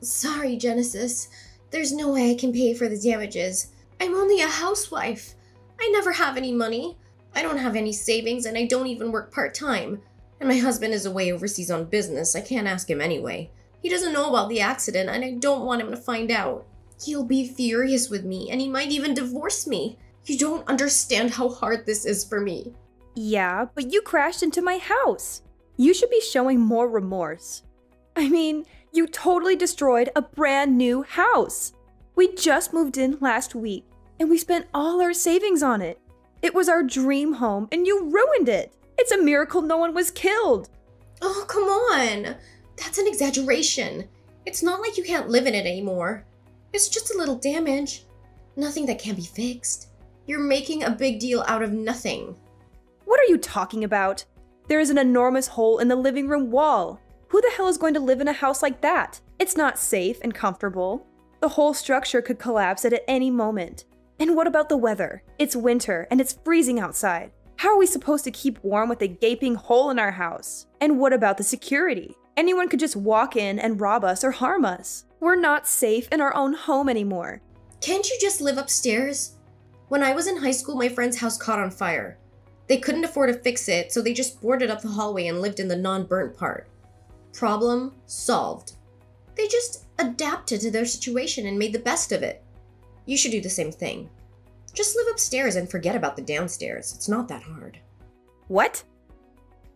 Sorry, Genesis. There's no way I can pay for the damages. I'm only a housewife. I never have any money. I don't have any savings and I don't even work part-time. And my husband is away overseas on business. I can't ask him anyway. He doesn't know about the accident and I don't want him to find out. He'll be furious with me and he might even divorce me. You don't understand how hard this is for me. Yeah, but you crashed into my house. You should be showing more remorse. I mean, you totally destroyed a brand new house. We just moved in last week and we spent all our savings on it. It was our dream home and you ruined it. It's a miracle no one was killed. Oh, come on. That's an exaggeration. It's not like you can't live in it anymore. It's just a little damage. Nothing that can't be fixed. You're making a big deal out of nothing. What are you talking about? There is an enormous hole in the living room wall. Who the hell is going to live in a house like that? It's not safe and comfortable. The whole structure could collapse at any moment. And what about the weather? It's winter and it's freezing outside. How are we supposed to keep warm with a gaping hole in our house? And what about the security? Anyone could just walk in and rob us or harm us. We're not safe in our own home anymore. Can't you just live upstairs? When I was in high school, my friend's house caught on fire. They couldn't afford to fix it, so they just boarded up the hallway and lived in the non-burnt part. Problem solved. They just adapted to their situation and made the best of it. You should do the same thing. Just live upstairs and forget about the downstairs. It's not that hard. What?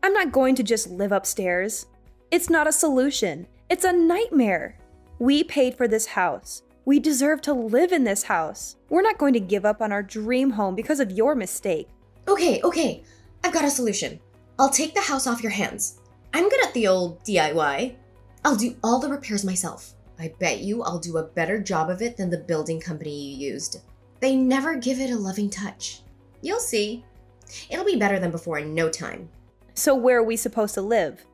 I'm not going to just live upstairs. It's not a solution. It's a nightmare. We paid for this house. We deserve to live in this house. We're not going to give up on our dream home because of your mistake. Okay. I've got a solution. I'll take the house off your hands. I'm good at the old DIY. I'll do all the repairs myself. I bet you I'll do a better job of it than the building company you used. They never give it a loving touch. You'll see. It'll be better than before in no time. So where are we supposed to live?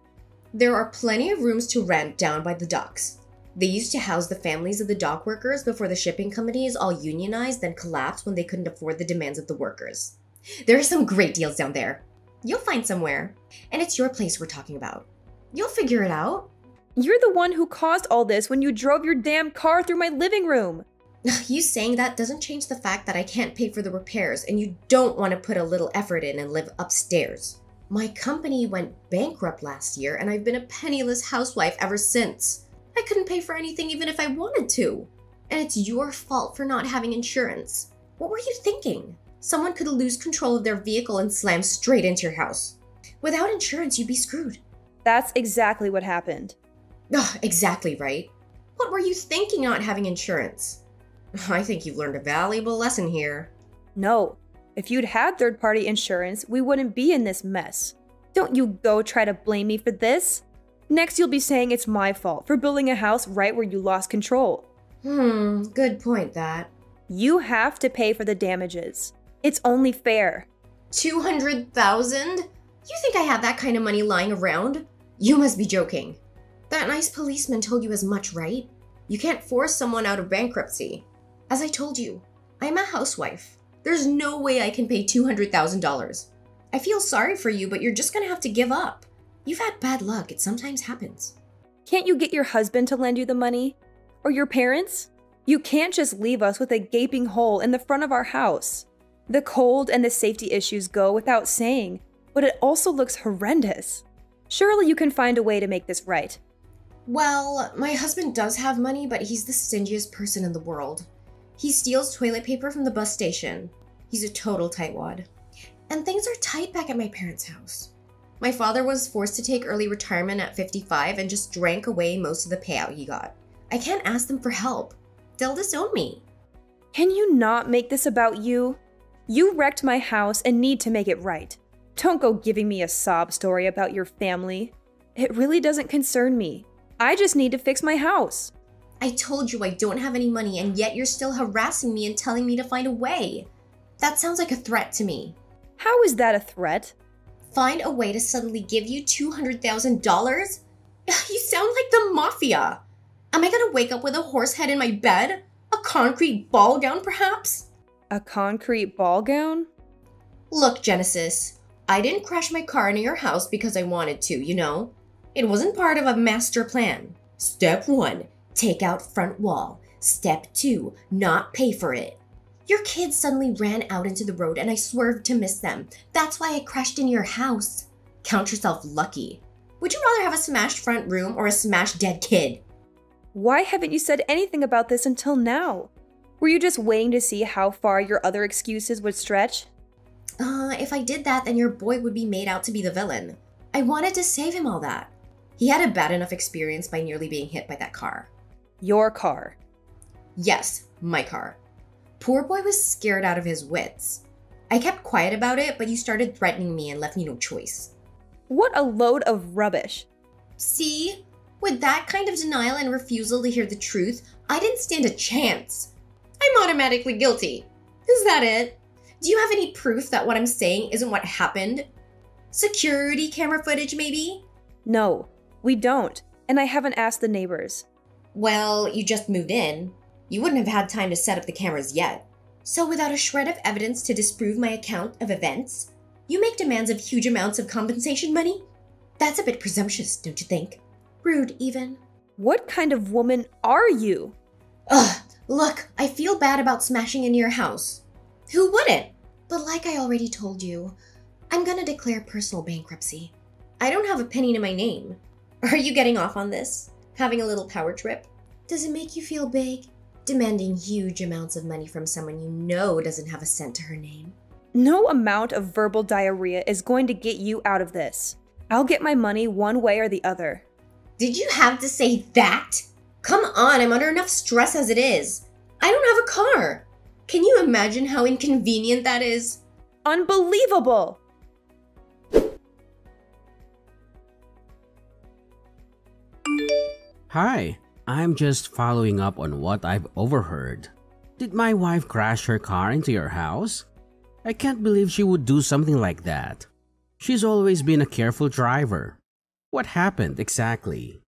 There are plenty of rooms to rent down by the docks. They used to house the families of the dock workers before the shipping companies all unionized, then collapsed when they couldn't afford the demands of the workers. There are some great deals down there. You'll find somewhere. And it's your place we're talking about. You'll figure it out. You're the one who caused all this when you drove your damn car through my living room. You saying that doesn't change the fact that I can't pay for the repairs and you don't want to put a little effort in and live upstairs. My company went bankrupt last year and I've been a penniless housewife ever since. I couldn't pay for anything even if I wanted to. And it's your fault for not having insurance. What were you thinking? Someone could lose control of their vehicle and slam straight into your house. Without insurance, you'd be screwed. That's exactly what happened. Ugh, exactly right. What were you thinking not having insurance? I think you've learned a valuable lesson here. No. If you'd had third-party insurance, we wouldn't be in this mess. Don't you go try to blame me for this. Next, you'll be saying it's my fault for building a house right where you lost control. Good point, that. You have to pay for the damages. It's only fair. 200,000? You think I have that kind of money lying around? You must be joking. That nice policeman told you as much, right? You can't force someone out of bankruptcy. As I told you, I'm a housewife. There's no way I can pay $200,000. I feel sorry for you, but you're just gonna have to give up. You've had bad luck. It sometimes happens. Can't you get your husband to lend you the money? Or your parents? You can't just leave us with a gaping hole in the front of our house. The cold and the safety issues go without saying, but it also looks horrendous. Surely you can find a way to make this right. Well, my husband does have money, but he's the stingiest person in the world. He steals toilet paper from the bus station. He's a total tightwad. And things are tight back at my parents' house. My father was forced to take early retirement at 55 and just drank away most of the payout he got. I can't ask them for help. They'll disown me. Can you not make this about you? You wrecked my house and need to make it right. Don't go giving me a sob story about your family. It really doesn't concern me. I just need to fix my house. I told you I don't have any money and yet you're still harassing me and telling me to find a way. That sounds like a threat to me. How is that a threat? Find a way to suddenly give you $200,000? You sound like the mafia. Am I gonna wake up with a horse head in my bed? A concrete ball gown, perhaps? A concrete ball gown? Look, Genesis, I didn't crash my car into your house because I wanted to, you know? It wasn't part of a master plan. Step 1, Take out front wall. Step 2, not pay for it. Your kids suddenly ran out into the road and I swerved to miss them. That's why I crashed into your house. Count yourself lucky. Would you rather have a smashed front room or a smashed dead kid? Why haven't you said anything about this until now? Were you just waiting to see how far your other excuses would stretch? If I did that, then your boy would be made out to be the villain. I wanted to save him all that. He had a bad enough experience by nearly being hit by that car. Your car. Yes, my car. Poor boy was scared out of his wits. I kept quiet about it, but you started threatening me and left me no choice. What a load of rubbish. See? With that kind of denial and refusal to hear the truth, I didn't stand a chance. I'm automatically guilty. Is that it? Do you have any proof that what I'm saying isn't what happened? Security camera footage, maybe? No, we don't, and I haven't asked the neighbors. Well, you just moved in. You wouldn't have had time to set up the cameras yet. So without a shred of evidence to disprove my account of events, you make demands of huge amounts of compensation money? That's a bit presumptuous, don't you think? Rude, even. What kind of woman are you? Ugh, look, I feel bad about smashing into your house. Who wouldn't? But like I already told you, I'm gonna declare personal bankruptcy. I don't have a penny to my name. Are you getting off on this? Having a little power trip? Does it make you feel big? Demanding huge amounts of money from someone you know doesn't have a cent to her name? No amount of verbal diarrhea is going to get you out of this. I'll get my money one way or the other. Did you have to say that? Come on, I'm under enough stress as it is. I don't have a car. Can you imagine how inconvenient that is? Unbelievable! Hi, I'm just following up on what I've overheard. Did my wife crash her car into your house? I can't believe she would do something like that. She's always been a careful driver. What happened exactly?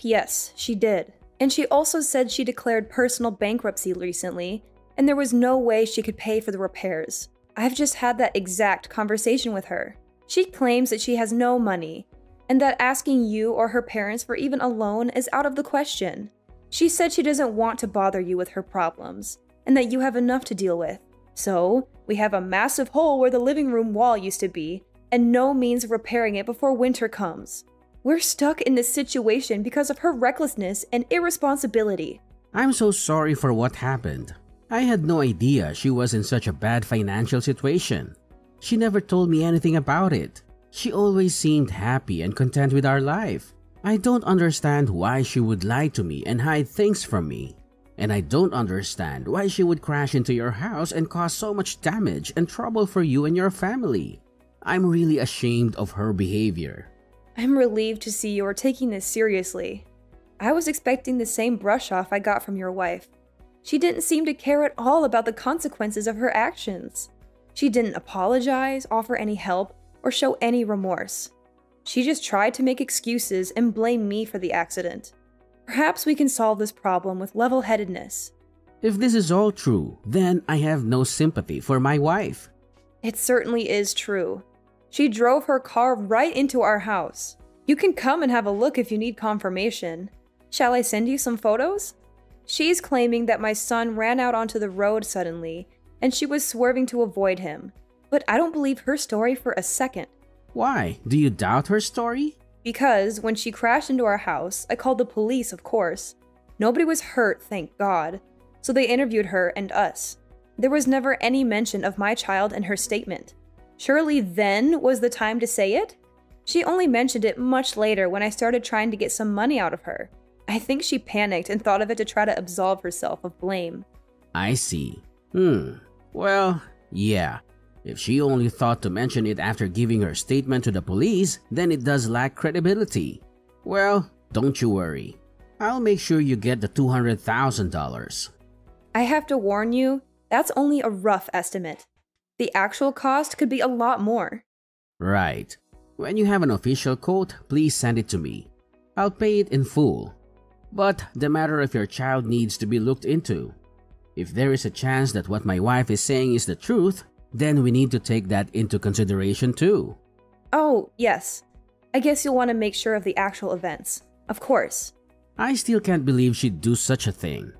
Yes, she did. And she also said she declared personal bankruptcy recently, and there was no way she could pay for the repairs. I've just had that exact conversation with her. She claims that she has no money, and that asking you or her parents for even a loan is out of the question. She said she doesn't want to bother you with her problems, and that you have enough to deal with. So, we have a massive hole where the living room wall used to be, and no means of repairing it before winter comes. We're stuck in this situation because of her recklessness and irresponsibility. I'm so sorry for what happened. I had no idea she was in such a bad financial situation. She never told me anything about it. She always seemed happy and content with our life. I don't understand why she would lie to me and hide things from me. And I don't understand why she would crash into your house and cause so much damage and trouble for you and your family. I'm really ashamed of her behavior. I'm relieved to see you are taking this seriously. I was expecting the same brush off I got from your wife. She didn't seem to care at all about the consequences of her actions. She didn't apologize, offer any help, or show any remorse. She just tried to make excuses and blame me for the accident. Perhaps we can solve this problem with level-headedness. If this is all true, then I have no sympathy for my wife. It certainly is true. She drove her car right into our house. You can come and have a look if you need confirmation. Shall I send you some photos? She's claiming that my son ran out onto the road suddenly, and she was swerving to avoid him. But I don't believe her story for a second. Why? Do you doubt her story? Because when she crashed into our house, I called the police, of course. Nobody was hurt, thank God. So they interviewed her and us. There was never any mention of my child in her statement. Surely then was the time to say it? She only mentioned it much later when I started trying to get some money out of her. I think she panicked and thought of it to try to absolve herself of blame. I see. Well, yeah. If she only thought to mention it after giving her statement to the police, then it does lack credibility. Well, don't you worry. I'll make sure you get the $200,000. I have to warn you, that's only a rough estimate. The actual cost could be a lot more. Right. When you have an official quote, please send it to me. I'll pay it in full. But the matter of your child needs to be looked into. If there is a chance that what my wife is saying is the truth, then we need to take that into consideration too. Oh, yes. I guess you'll want to make sure of the actual events. Of course. I still can't believe she'd do such a thing.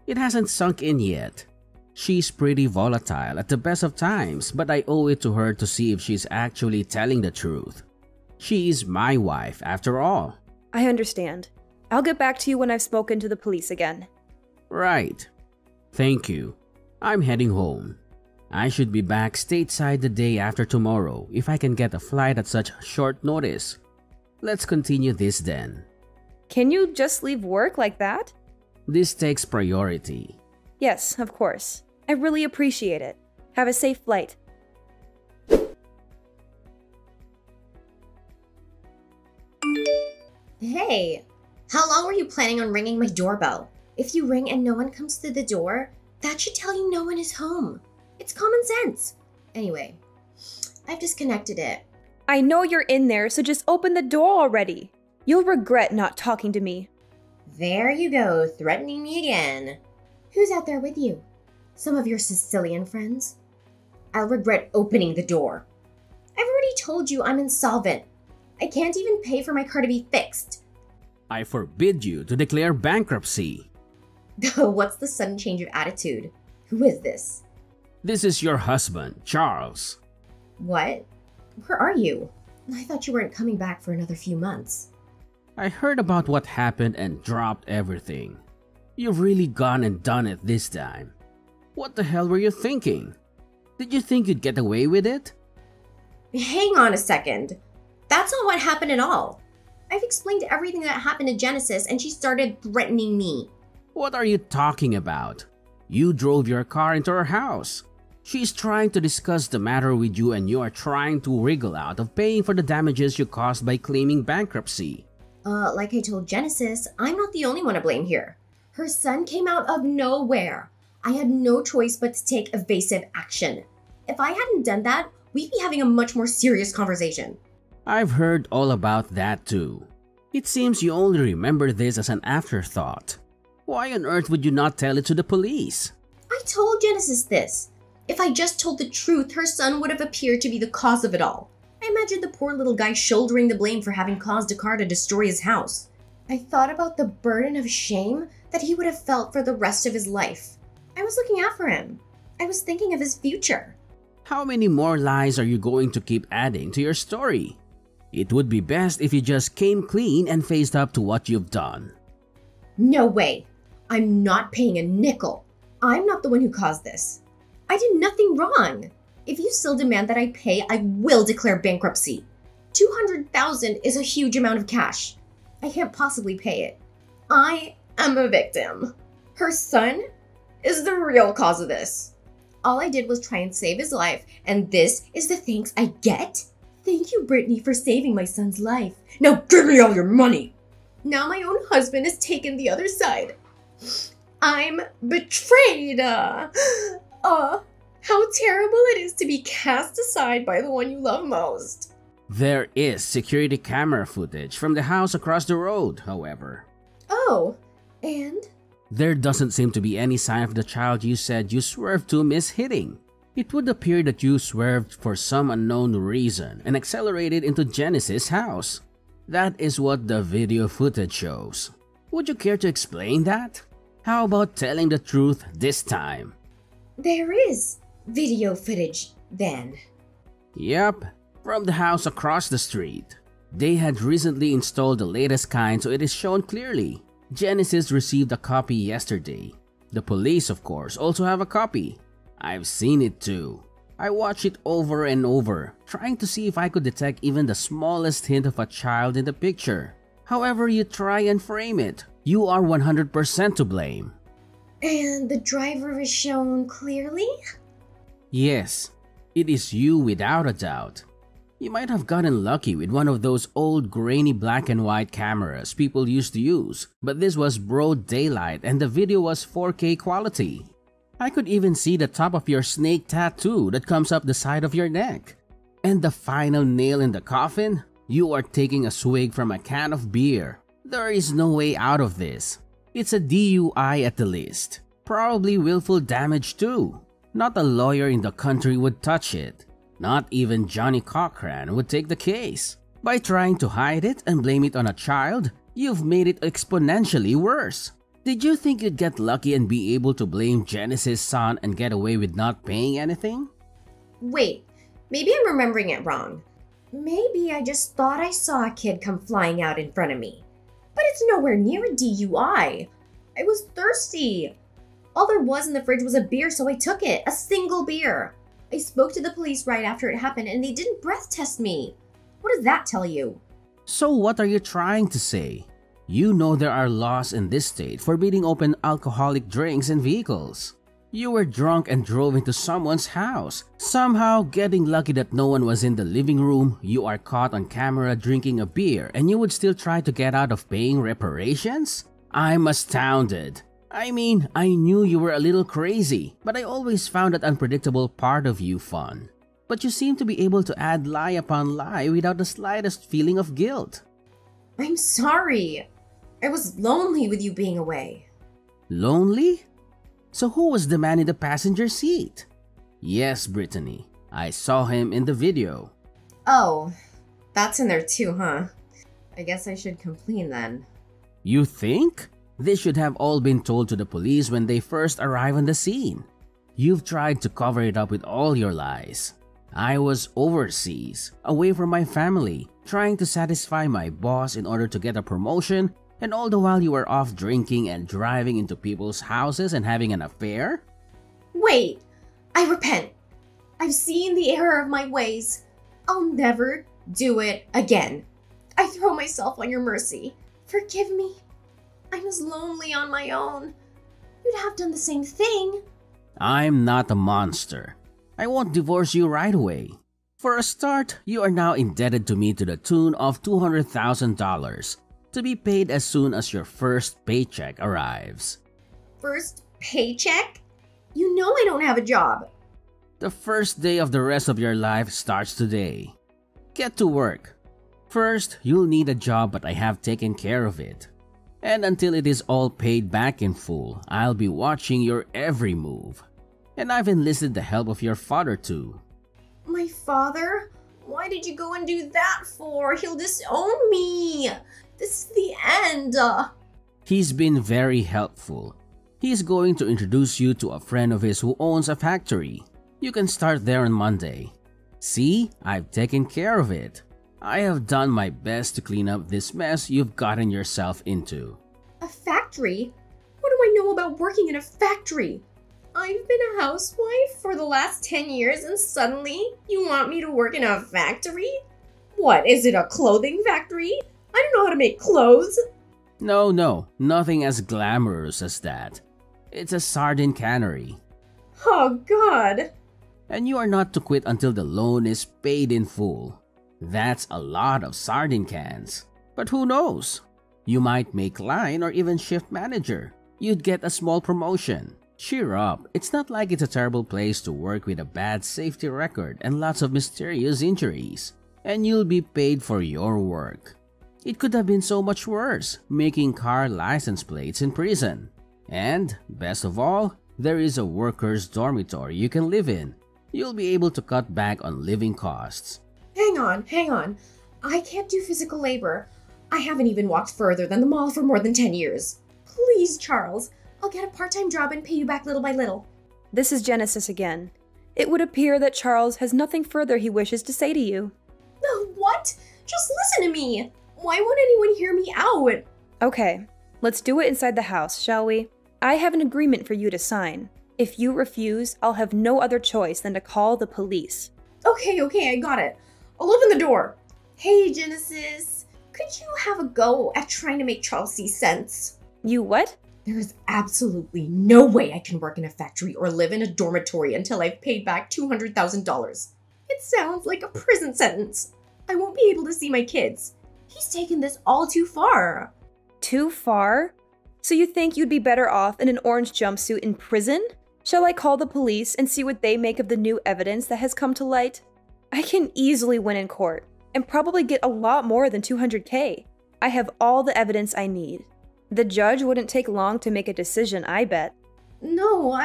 It hasn't sunk in yet. She's pretty volatile at the best of times, but I owe it to her to see if she's actually telling the truth. She is my wife, after all. I understand. I'll get back to you when I've spoken to the police again. Right. Thank you. I'm heading home. I should be back stateside the day after tomorrow if I can get a flight at such short notice. Let's continue this then. Can you just leave work like that? This takes priority. Yes, of course. I really appreciate it. Have a safe flight. Hey, how long were you planning on ringing my doorbell? If you ring and no one comes through the door, that should tell you no one is home. It's common sense. Anyway, I've disconnected it. I know you're in there, so just open the door already. You'll regret not talking to me. There you go, threatening me again. Who's out there with you? Some of your Sicilian friends? I'll regret opening the door. I've already told you I'm insolvent. I can't even pay for my car to be fixed. I forbid you to declare bankruptcy. What's the sudden change of attitude? Who is this? This is your husband, Charles. What? Where are you? I thought you weren't coming back for another few months. I heard about what happened and dropped everything. You've really gone and done it this time. What the hell were you thinking? Did you think you'd get away with it? Hang on a second. That's not what happened at all. I've explained everything that happened to Genesis and she started threatening me. What are you talking about? You drove your car into her house. She's trying to discuss the matter with you and you are trying to wriggle out of paying for the damages you caused by claiming bankruptcy. Like I told Genesis, I'm not the only one to blame here. Her son came out of nowhere. I had no choice but to take evasive action. If I hadn't done that, we'd be having a much more serious conversation. I've heard all about that too. It seems you only remember this as an afterthought. Why on earth would you not tell it to the police? I told Genesis this. If I just told the truth, her son would have appeared to be the cause of it all. I imagined the poor little guy shouldering the blame for having caused a car to destroy his house. I thought about the burden of shame that he would have felt for the rest of his life. I was looking out for him. I was thinking of his future. How many more lies are you going to keep adding to your story? It would be best if you just came clean and faced up to what you've done. No way. I'm not paying a nickel. I'm not the one who caused this. I did nothing wrong. If you still demand that I pay, I will declare bankruptcy. $200,000 is a huge amount of cash. I can't possibly pay it. I am a victim. Her son is the real cause of this. All I did was try and save his life, and this is the thanks I get? Thank you, Brittany, for saving my son's life. Now give me all your money. Now my own husband has taken the other side. I'm betrayed. How terrible it is to be cast aside by the one you love most. There is security camera footage from the house across the road, however. Oh, and? There doesn't seem to be any sign of the child you said you swerved to miss hitting. It would appear that you swerved for some unknown reason and accelerated into Genesis' house. That is what the video footage shows. Would you care to explain that? How about telling the truth this time? There is video footage then. Yep, from the house across the street. They had recently installed the latest kind, so it is shown clearly. Genesis received a copy yesterday. The police, of course, also have a copy. I've seen it too. I watched it over and over, trying to see if I could detect even the smallest hint of a child in the picture. However you try and frame it, you are 100% to blame. And the driver is shown clearly? Yes, it is you without a doubt. You might have gotten lucky with one of those old grainy black and white cameras people used to use, but this was broad daylight and the video was 4K quality. I could even see the top of your snake tattoo that comes up the side of your neck. And the final nail in the coffin? You are taking a swig from a can of beer. There is no way out of this. It's a DUI at the least. Probably willful damage too. Not a lawyer in the country would touch it. Not even Johnny Cochran would take the case. By trying to hide it and blame it on a child, You've made it exponentially worse. Did you think you'd get lucky and be able to blame Genesis' son and get away with not paying anything? Wait, maybe I'm remembering it wrong. Maybe I just thought I saw a kid come flying out in front of me. But it's nowhere near a DUI. I was thirsty. All there was in the fridge was a beer, so I took it. A single beer. I spoke to the police right after it happened, and they didn't breath test me. What does that tell you? So what are you trying to say? You know there are laws in this state forbidding open alcoholic drinks in vehicles. You were drunk and drove into someone's house. Somehow, getting lucky that no one was in the living room, you are caught on camera drinking a beer and you would still try to get out of paying reparations? I'm astounded. I mean, I knew you were a little crazy, but I always found that unpredictable part of you fun. But you seem to be able to add lie upon lie without the slightest feeling of guilt. I'm sorry. I was lonely with you being away. Lonely? So who was the man in the passenger seat? Yes, Brittany. I saw him in the video. Oh, that's in there too, huh? I guess I should complain then. You think? This should have all been told to the police when they first arrive on the scene. You've tried to cover it up with all your lies. I was overseas, away from my family, trying to satisfy my boss in order to get a promotion, and all the while you were off drinking and driving into people's houses and having an affair? Wait, I repent. I've seen the error of my ways. I'll never do it again. I throw myself on your mercy. Forgive me. I was lonely on my own. You'd have done the same thing. I'm not a monster. I won't divorce you right away. For a start, you are now indebted to me to the tune of $200,000 to be paid as soon as your first paycheck arrives. First paycheck? You know I don't have a job. The first day of the rest of your life starts today. Get to work. First, you'll need a job, but I have taken care of it. And until it is all paid back in full, I'll be watching your every move. And I've enlisted the help of your father too. My father? Why did you go and do that for? He'll disown me. This is the end. He's been very helpful. He's going to introduce you to a friend of his who owns a factory. You can start there on Monday. See, I've taken care of it. I have done my best to clean up this mess you've gotten yourself into. A factory? What do I know about working in a factory? I've been a housewife for the last 10 years and suddenly you want me to work in a factory? What, is it a clothing factory? I don't know how to make clothes. No, nothing as glamorous as that. It's a sardine cannery. Oh, God. And you are not to quit until the loan is paid in full. That's a lot of sardine cans. But who knows? You might make line or even shift manager. You'd get a small promotion. Cheer up, it's not like it's a terrible place to work with a bad safety record and lots of mysterious injuries. And you'll be paid for your work. It could have been so much worse, making car license plates in prison. And, best of all, there is a workers' dormitory you can live in. You'll be able to cut back on living costs. Hang on. I can't do physical labor. I haven't even walked further than the mall for more than 10 years. Please, Charles, I'll get a part-time job and pay you back little by little. This is Genesis again. It would appear that Charles has nothing further he wishes to say to you. What? Just listen to me. Why won't anyone hear me out? Okay, let's do it inside the house, shall we? I have an agreement for you to sign. If you refuse, I'll have no other choice than to call the police. Okay, I got it. I'll open the door. Hey, Genesis. Could you have a go at trying to make Charles see sense? You what? There is absolutely no way I can work in a factory or live in a dormitory until I've paid back $200,000. It sounds like a prison sentence. I won't be able to see my kids. He's taken this all too far. Too far? So you think you'd be better off in an orange jumpsuit in prison? Shall I call the police and see what they make of the new evidence that has come to light? I can easily win in court, and probably get a lot more than $200K. I have all the evidence I need. The judge wouldn't take long to make a decision, I bet. No,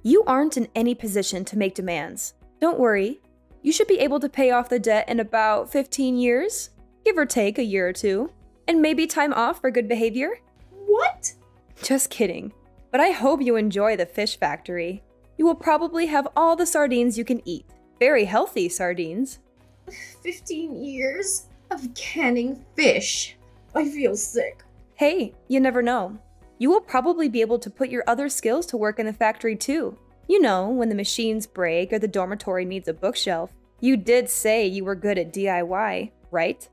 You aren't in any position to make demands. Don't worry. You should be able to pay off the debt in about 15 years, give or take a year or two. And maybe time off for good behavior? What? Just kidding. But I hope you enjoy the fish factory. You will probably have all the sardines you can eat. Very healthy sardines. 15 years of canning fish. I feel sick. Hey, you never know. You will probably be able to put your other skills to work in the factory too. You know, when the machines break or the dormitory needs a bookshelf. You did say you were good at DIY, right?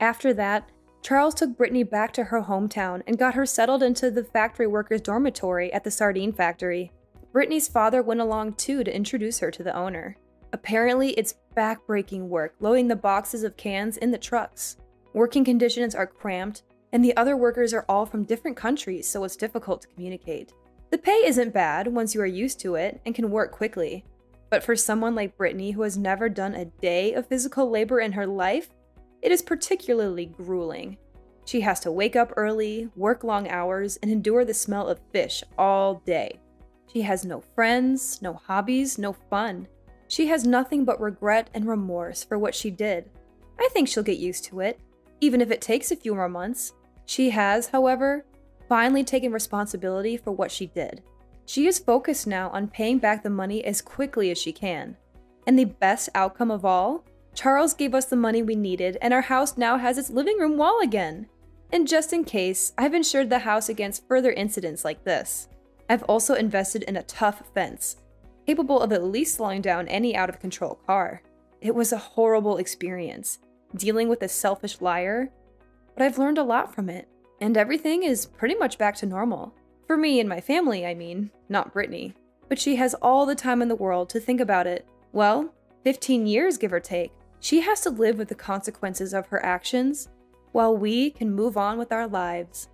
After that, Charles took Brittany back to her hometown and got her settled into the factory workers' dormitory at the sardine factory. Brittany's father went along too to introduce her to the owner. Apparently, it's backbreaking work loading the boxes of cans in the trucks. Working conditions are cramped, and the other workers are all from different countries, so it's difficult to communicate. The pay isn't bad once you are used to it and can work quickly. But for someone like Brittany who has never done a day of physical labor in her life, it is particularly grueling. She has to wake up early, work long hours, and endure the smell of fish all day. She has no friends, no hobbies, no fun. She has nothing but regret and remorse for what she did. I think she'll get used to it, even if it takes a few more months. She has, however, finally taken responsibility for what she did. She is focused now on paying back the money as quickly as she can. And the best outcome of all? Charles gave us the money we needed, and our house now has its living room wall again. And just in case, I've insured the house against further incidents like this. I've also invested in a tough fence, capable of at least slowing down any out-of-control car. It was a horrible experience, dealing with a selfish liar, but I've learned a lot from it, and everything is pretty much back to normal. For me and my family, I mean, not Brittany. But she has all the time in the world to think about it. Well, 15 years, give or take. She has to live with the consequences of her actions, while we can move on with our lives.